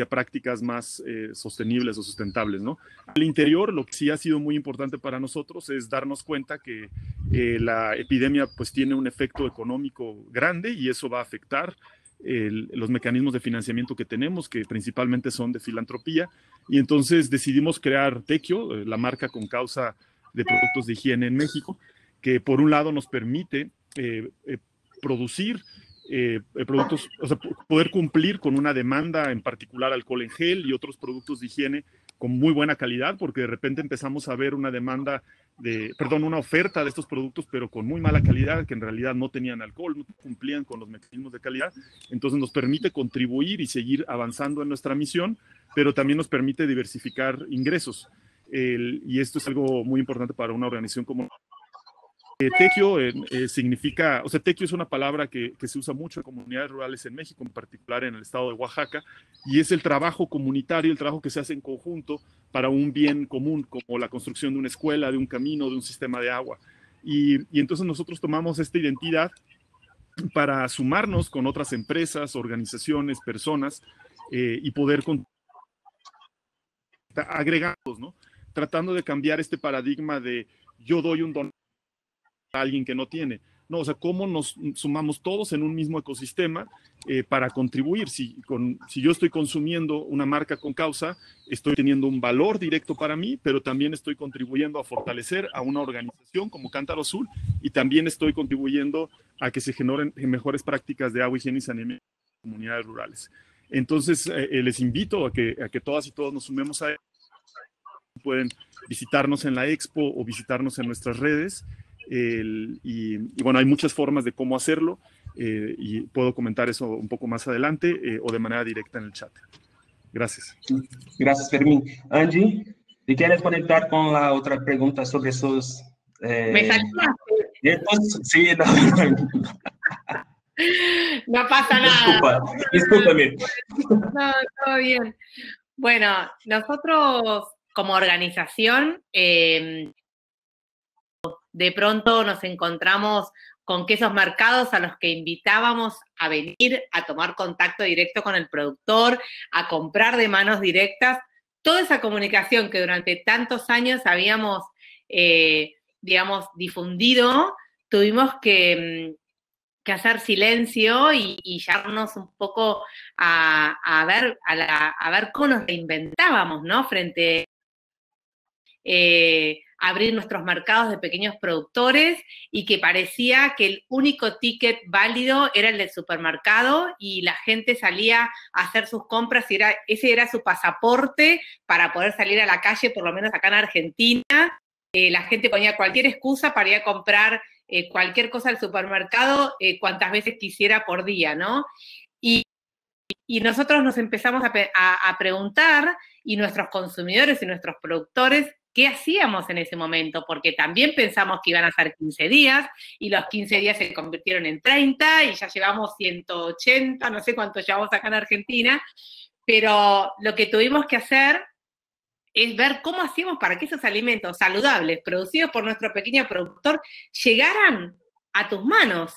prácticas más sostenibles o sustentables, ¿no? Al interior, lo que sí ha sido muy importante para nosotros es darnos cuenta que la epidemia pues tiene un efecto económico grande, y eso va a afectar los mecanismos de financiamiento que tenemos, que principalmente son de filantropía, y entonces decidimos crear Tequio, la marca con causa de productos de higiene en México, que por un lado nos permite producir productos, o sea, poder cumplir con una demanda, en particular alcohol en gel y otros productos de higiene con muy buena calidad, porque de repente empezamos a ver una una oferta de estos productos, pero con muy mala calidad, que en realidad no tenían alcohol, no cumplían con los mecanismos de calidad. Entonces nos permite contribuir y seguir avanzando en nuestra misión, pero también nos permite diversificar ingresos. Y esto es algo muy importante para una organización como Tequio significa, o sea, tequio es una palabra que se usa mucho en comunidades rurales en México, en particular en el estado de Oaxaca, y es el trabajo comunitario, el trabajo que se hace en conjunto para un bien común, como la construcción de una escuela, de un camino, de un sistema de agua. Y entonces nosotros tomamos esta identidad para sumarnos con otras empresas, organizaciones, personas, y poder agregados, ¿no? Tratando de cambiar este paradigma de yo doy un don a alguien que no tiene. No, o sea, cómo nos sumamos todos en un mismo ecosistema para contribuir. Si yo estoy consumiendo una marca con causa, estoy teniendo un valor directo para mí, pero también estoy contribuyendo a fortalecer a una organización como Cántaro Azul y también estoy contribuyendo a que se generen mejores prácticas de agua, higiene y saneamiento en comunidades rurales. Entonces, les invito a que todas y todos nos sumemos a ello. Pueden visitarnos en la expo o visitarnos en nuestras redes. Y bueno, hay muchas formas de cómo hacerlo y puedo comentar eso un poco más adelante o de manera directa en el chat. Gracias. Gracias, Fermín. Angie, ¿te quieres conectar con la otra pregunta sobre sus... ¿Me saltaste? Sí, no. No pasa nada. Discúlpame. No, todo bien. Bueno, nosotros como organización... de pronto nos encontramos con que esos mercados a los que invitábamos a venir a tomar contacto directo con el productor, a comprar de manos directas, toda esa comunicación que durante tantos años habíamos, digamos, difundido, tuvimos que hacer silencio y llevarnos un poco a ver cómo nos reinventábamos, ¿no? Frente abrir nuestros mercados de pequeños productores y que parecía que el único ticket válido era el del supermercado y la gente salía a hacer sus compras y ese era su pasaporte para poder salir a la calle, por lo menos acá en Argentina. La gente ponía cualquier excusa para ir a comprar cualquier cosa al supermercado cuantas veces quisiera por día, ¿no? Y nosotros nos empezamos a preguntar, y nuestros consumidores y nuestros productores, ¿qué hacíamos en ese momento? Porque también pensamos que iban a ser 15 días, y los 15 días se convirtieron en 30, y ya llevamos 180, no sé cuánto llevamos acá en Argentina, pero lo que tuvimos que hacer es ver cómo hacíamos para que esos alimentos saludables, producidos por nuestro pequeño productor, llegaran a tus manos.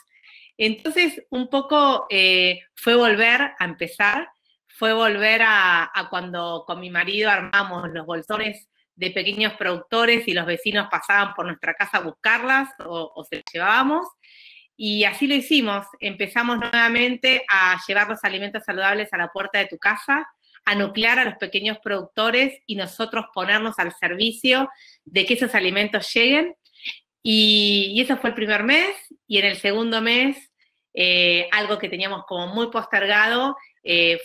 Entonces, un poco fue volver a empezar, fue volver a cuando con mi marido armamos los bolsones de pequeños productores y los vecinos pasaban por nuestra casa a buscarlas o se las llevábamos. Y así lo hicimos. Empezamos nuevamente a llevar los alimentos saludables a la puerta de tu casa, a nuclear a los pequeños productores y nosotros ponernos al servicio de que esos alimentos lleguen. Y eso fue el primer mes, y en el segundo mes, algo que teníamos como muy postergado,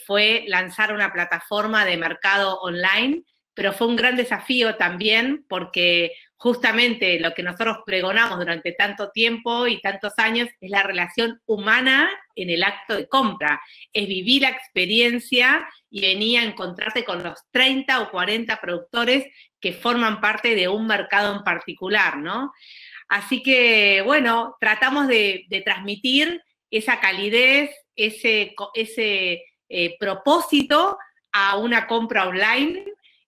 fue lanzar una plataforma de mercado online, pero fue un gran desafío también porque justamente lo que nosotros pregonamos durante tanto tiempo y tantos años es la relación humana en el acto de compra, es vivir la experiencia y venir a encontrarte con los 30 o 40 productores que forman parte de un mercado en particular, ¿no? Así que, bueno, tratamos de transmitir esa calidez, ese propósito a una compra online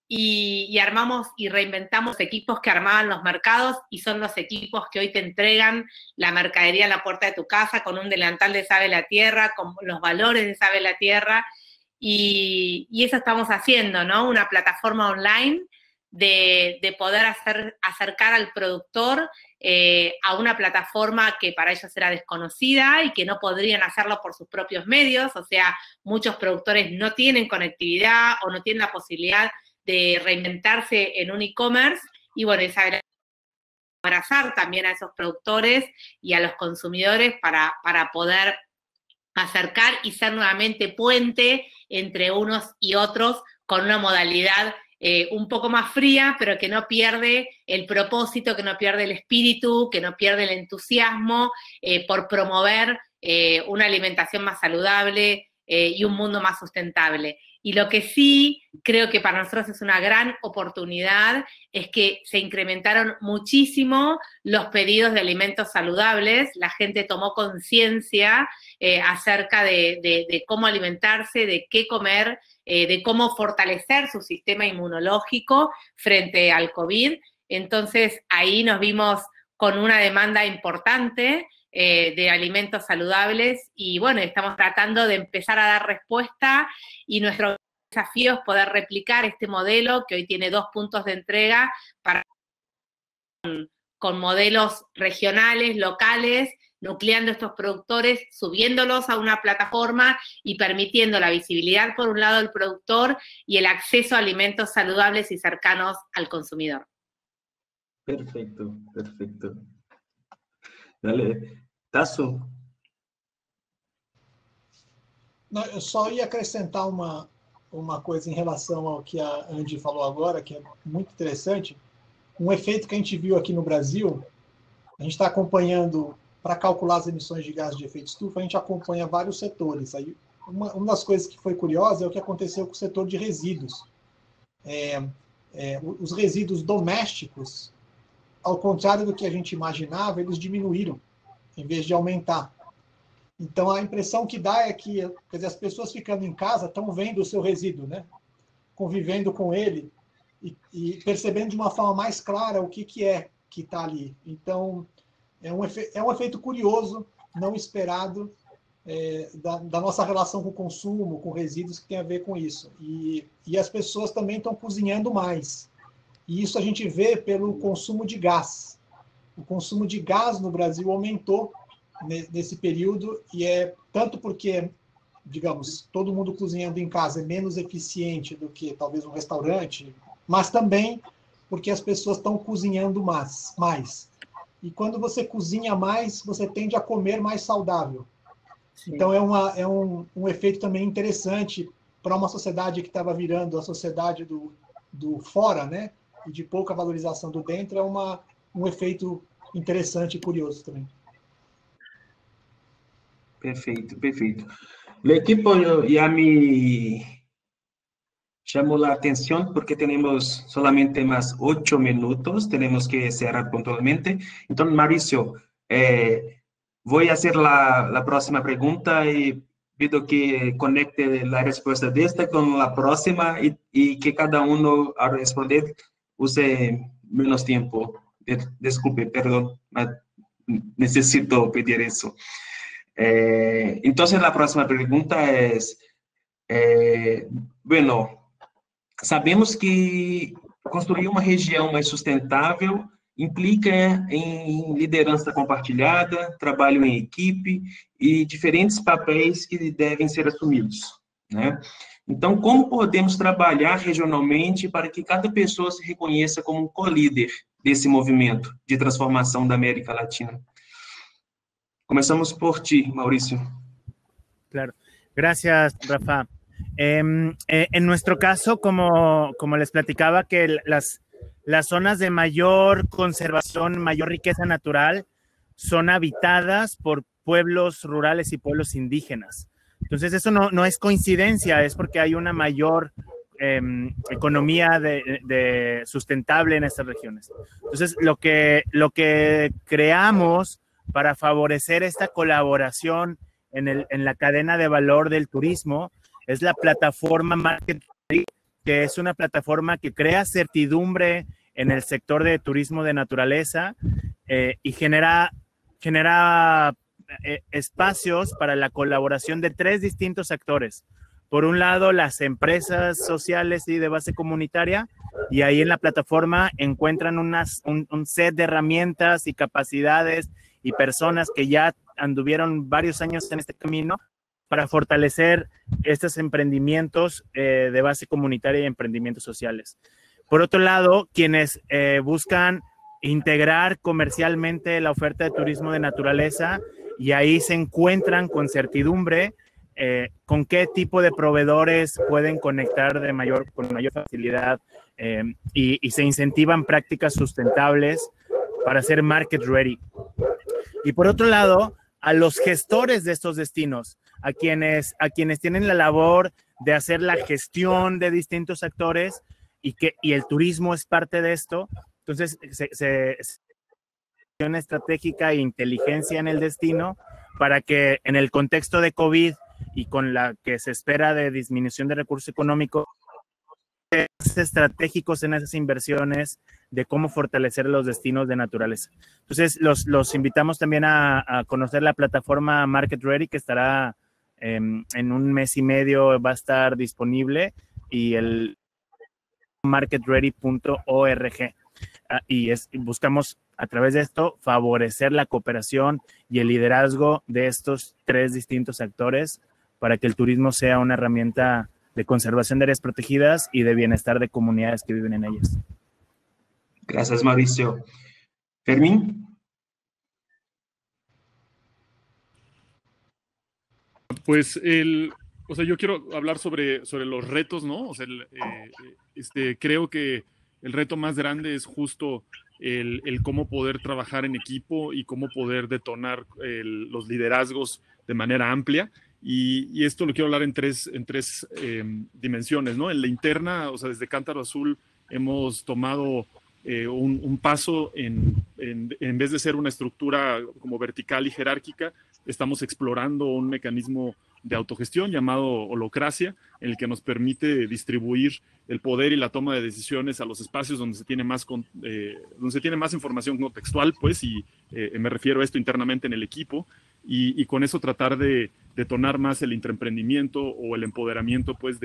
y armamos y reinventamos equipos que armaban los mercados y son los equipos que hoy te entregan la mercadería a la puerta de tu casa con un delantal de Sabe la Tierra, con los valores de Sabe la Tierra y eso estamos haciendo, ¿no? Una plataforma online de poder acercar al productor a una plataforma que para ellos era desconocida y que no podrían hacerlo por sus propios medios, o sea, muchos productores no tienen conectividad o no tienen la posibilidad de reinventarse en un e-commerce, y bueno, es abrazar también a esos productores y a los consumidores para poder acercar y ser nuevamente puente entre unos y otros con una modalidad un poco más fría, pero que no pierde el propósito, que no pierde el espíritu, que no pierde el entusiasmo por promover una alimentación más saludable y un mundo más sustentable. Y lo que sí creo que para nosotros es una gran oportunidad es que se incrementaron muchísimo los pedidos de alimentos saludables, la gente tomó conciencia acerca de cómo alimentarse, de qué comer, de cómo fortalecer su sistema inmunológico frente al COVID. Entonces ahí nos vimos con una demanda importante de alimentos saludables y bueno, estamos tratando de empezar a dar respuesta y nuestro desafío es poder replicar este modelo que hoy tiene 2 puntos de entrega con modelos regionales, locales, nucleando estos productores, subiéndolos a una plataforma y permitiendo la visibilidad por un lado del productor y el acceso a alimentos saludables y cercanos al consumidor. Perfeito, perfeito. Dale, Tasso. Não, eu só ia acrescentar uma coisa em relação ao que a Andy falou agora, que é muito interessante. Um efeito que a gente viu aqui no Brasil, a gente está acompanhando, para calcular as emissões de gases de efeito estufa, a gente acompanha vários setores. Aí, uma das coisas que foi curiosa é o que aconteceu com o setor de resíduos. Os resíduos domésticos, ao contrário do que a gente imaginava, eles diminuíram, em vez de aumentar. Então, a impressão que dá é que, quer dizer, as pessoas ficando em casa estão vendo o seu resíduo, né? Convivendo com ele e percebendo de uma forma mais clara o que é que está ali. Então, é um efeito curioso, não esperado, da nossa relação com o consumo, com resíduos, que tem a ver com isso. E as pessoas também estão cozinhando mais. E isso a gente vê pelo consumo de gás. O consumo de gás no Brasil aumentou nesse período, e tanto porque, digamos, todo mundo cozinhando em casa é menos eficiente do que talvez um restaurante, mas também porque as pessoas estão cozinhando mais. E quando você cozinha mais, você tende a comer mais saudável. Sim. Então é um efeito também interessante para uma sociedade que estava virando a sociedade do fora, né? E de pouca valorização do dentro, um efeito interessante e curioso também. Perfeito, perfeito. O equipo ya me llamó la atención porque tenemos solamente más 8 minutos, tenemos que cerrar puntualmente. Entonces, Mauricio, voy a hacer la próxima pregunta y pido que conecte la respuesta de esta con la próxima y que cada uno al responder use menos tiempo. Disculpe, perdón, necesito pedir eso. Entonces, la próxima pregunta es, bueno, sabemos que construir uma região mais sustentável implica em liderança compartilhada, trabalho em equipe e diferentes papéis que devem ser assumidos, né? Então, como podemos trabalhar regionalmente para que cada pessoa se reconheça como um co-líder desse movimento de transformação da América Latina? Comenzamos por ti, Mauricio. Claro. Gracias, Rafa. En nuestro caso, como les platicaba, que las zonas de mayor conservación, mayor riqueza natural, son habitadas por pueblos rurales y pueblos indígenas. Entonces, eso no es coincidencia, es porque hay una mayor economía sustentable en estas regiones. Entonces, lo que creamos para favorecer esta colaboración en la cadena de valor del turismo es la plataforma Market, que es una plataforma que crea certidumbre en el sector de turismo de naturaleza y genera espacios para la colaboración de 3 distintos actores. Por un lado, las empresas sociales y de base comunitaria, y ahí en la plataforma encuentran un set de herramientas y capacidades y personas que ya anduvieron varios años en este camino para fortalecer estos emprendimientos de base comunitaria y emprendimientos sociales. Por otro lado, quienes buscan integrar comercialmente la oferta de turismo de naturaleza y ahí se encuentran con certidumbre con qué tipo de proveedores pueden conectar con mayor facilidad y se incentivan prácticas sustentables para ser market ready. Y por otro lado, a los gestores de estos destinos, a quienes tienen la labor de hacer la gestión de distintos actores y el turismo es parte de esto. Entonces, estratégica e inteligencia en el destino para que en el contexto de COVID y con la que se espera de disminución de recursos económicos, estratégicos en esas inversiones de cómo fortalecer los destinos de naturaleza. Entonces, los invitamos también a conocer la plataforma Market Ready, que estará en un mes y medio, va a estar disponible, y el marketready.org. Y buscamos a través de esto favorecer la cooperación y el liderazgo de estos tres distintos actores para que el turismo sea una herramienta de conservación de áreas protegidas y de bienestar de comunidades que viven en ellas. Gracias, Mauricio. Fermín. Pues yo quiero hablar sobre los retos, ¿no? O sea, creo que el reto más grande es justo el cómo poder trabajar en equipo y cómo poder detonar los liderazgos de manera amplia. Y esto lo quiero hablar en tres dimensiones, ¿no? En la interna, o sea, desde Cántaro Azul hemos tomado un paso en vez de ser una estructura como vertical y jerárquica, estamos explorando un mecanismo de autogestión llamado holocracia, en el que nos permite distribuir el poder y la toma de decisiones a los espacios donde se tiene más información contextual, pues, y me refiero a esto internamente en el equipo, y con eso tratar de detonar más el intraemprendimiento o el empoderamiento, pues,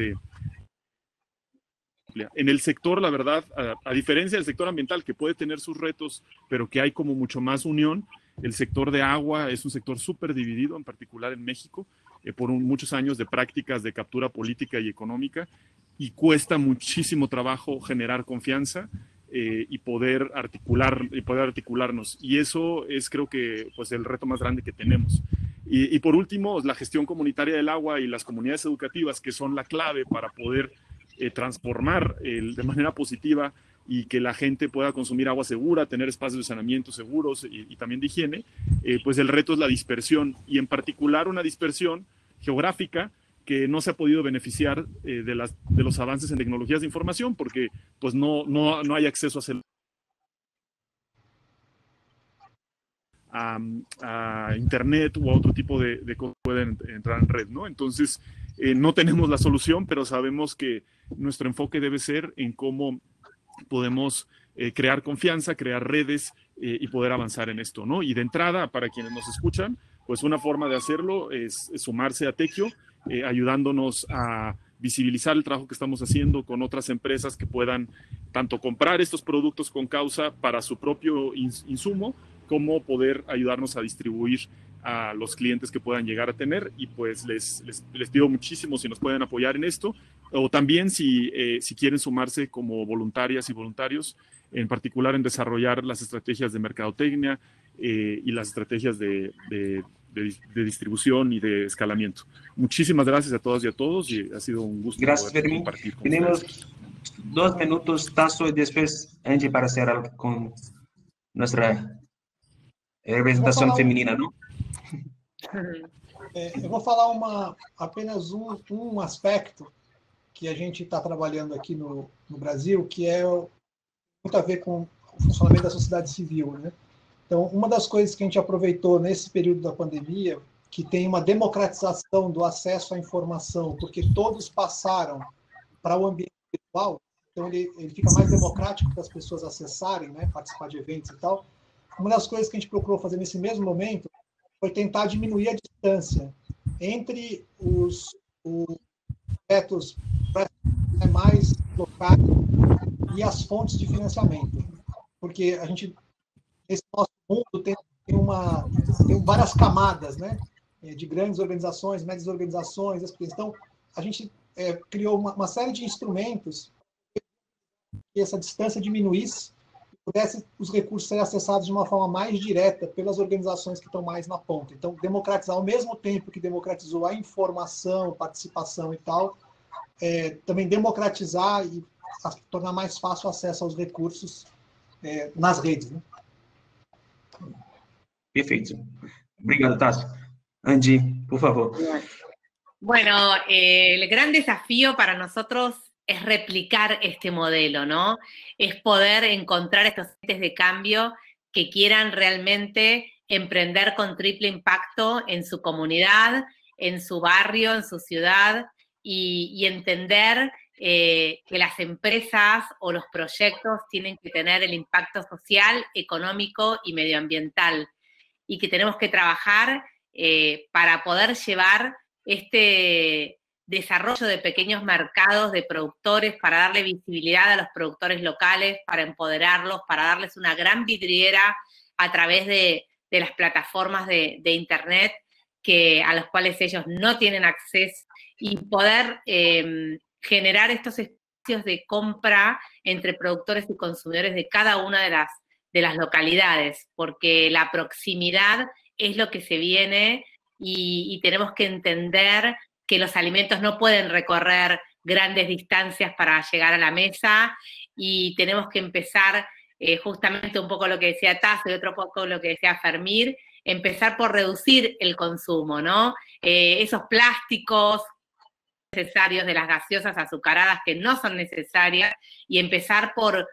en el sector, la verdad, a diferencia del sector ambiental, que puede tener sus retos, pero que hay como mucho más unión, el sector de agua es un sector súper dividido, en particular en México, por muchos años de prácticas de captura política y económica, y cuesta muchísimo trabajo generar confianza y poder articularnos. Y eso es, creo que, pues, el reto más grande que tenemos. Y por último, la gestión comunitaria del agua y las comunidades educativas, que son la clave para poder transformar de manera positiva y que la gente pueda consumir agua segura, tener espacios de saneamiento seguros y también de higiene, pues el reto es la dispersión, y en particular una dispersión geográfica que no se ha podido beneficiar de los avances en tecnologías de información, porque pues no hay acceso a internet o a otro tipo de cosas que pueden entrar en red, ¿no? Entonces, no tenemos la solución, pero sabemos que nuestro enfoque debe ser en cómo podemos crear confianza, crear redes y poder avanzar en esto, ¿no? Y de entrada, para quienes nos escuchan, pues una forma de hacerlo es sumarse a Tequio, ayudándonos a visibilizar el trabajo que estamos haciendo con otras empresas que puedan tanto comprar estos productos con causa para su propio insumo, como poder ayudarnos a distribuir a los clientes que puedan llegar a tener. Y pues les pido muchísimo si nos pueden apoyar en esto, o también si quieren sumarse como voluntarias y voluntarios, en particular en desarrollar las estrategias de mercadotecnia y las estrategias de distribución y de escalamiento. Muchísimas gracias a todas y a todos, y ha sido un gusto poder compartir con Tenemos ustedes. 2 minutos, Tasso, y después Angie para cerrar con nuestra representação feminina, não? Eu vou falar apenas um aspecto que a gente está trabalhando aqui no Brasil, que é muito a ver com o funcionamento da sociedade civil, né? Então, uma das coisas que a gente aproveitou nesse período da pandemia, que tem uma democratização do acesso à informação, porque todos passaram para o ambiente virtual, então ele fica mais democrático para as pessoas acessarem, né, participar de eventos e tal. Uma das coisas que a gente procurou fazer nesse mesmo momento foi tentar diminuir a distância entre os projetos mais locais e as fontes de financiamento. Porque a gente, nesse nosso mundo, tem várias camadas, né, de grandes organizações, médias organizações. Então, a gente criou uma série de instrumentos que essa distância diminuísse, pudesse os recursos serem acessados de uma forma mais direta pelas organizações que estão mais na ponta. Então, democratizar, ao mesmo tempo que democratizou a informação, participação e tal, também democratizar e tornar mais fácil o acesso aos recursos nas redes, né? Perfeito. Obrigado, Tasso. Andy, por favor. Bueno, el gran desafío para nosotros es replicar este modelo, ¿no? Es poder encontrar estos entes de cambio que quieran realmente emprender con triple impacto en su comunidad, en su barrio, en su ciudad, y entender que las empresas o los proyectos tienen que tener el impacto social, económico y medioambiental, y que tenemos que trabajar para poder llevar este desarrollo de pequeños mercados de productores, para darle visibilidad a los productores locales, para empoderarlos, para darles una gran vidriera a través de las plataformas de Internet a los cuales ellos no tienen acceso, y poder generar estos espacios de compra entre productores y consumidores de cada una de las localidades, porque la proximidad es lo que se viene, y tenemos que entender que los alimentos no pueden recorrer grandes distancias para llegar a la mesa, y tenemos que empezar justamente un poco lo que decía Tasso y otro poco lo que decía Fermín, empezar por reducir el consumo, ¿no? Esos plásticos necesarios de las gaseosas azucaradas que no son necesarias, y empezar por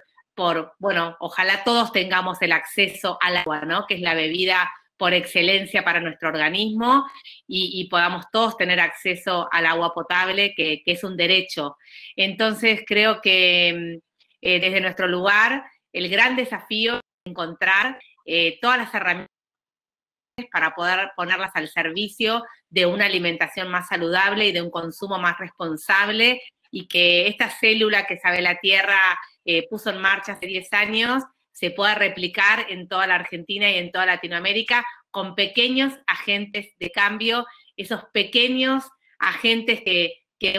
bueno, ojalá todos tengamos el acceso al agua, ¿no? Que es la bebida por excelencia para nuestro organismo, y podamos todos tener acceso al agua potable, que es un derecho. Entonces creo que desde nuestro lugar el gran desafío es encontrar todas las herramientas para poder ponerlas al servicio de una alimentación más saludable y de un consumo más responsable, y que esta célula que Sabe la Tierra puso en marcha hace 10 años se pueda replicar en toda la Argentina y en toda Latinoamérica, con pequeños agentes de cambio, esos pequeños agentes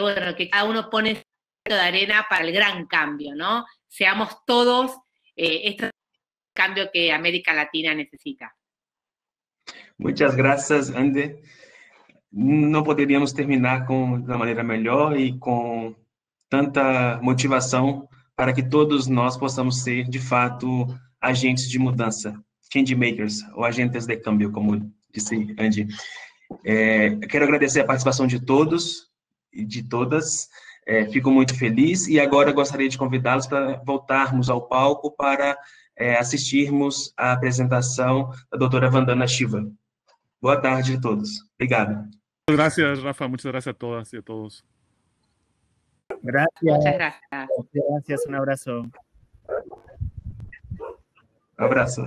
bueno, que cada uno pone su granito de arena para el gran cambio, ¿no? Seamos todos este cambio que América Latina necesita. Muchas gracias, Andy. Não poderíamos terminar de uma maneira melhor e com tanta motivação para que todos nós possamos ser, de fato, agentes de mudança, change makers, ou agentes de câmbio, como disse Andy. Quero agradecer a participação de todos e de todas, fico muito feliz, e agora gostaria de convidá-los para voltarmos ao palco para assistirmos à apresentação da doutora Vandana Shiva. Boa tarde a todos. Obrigado. Muchas gracias, Rafa. Muchas gracias a todas y a todos. Gracias. Muchas gracias. Gracias, un abrazo. Abraço.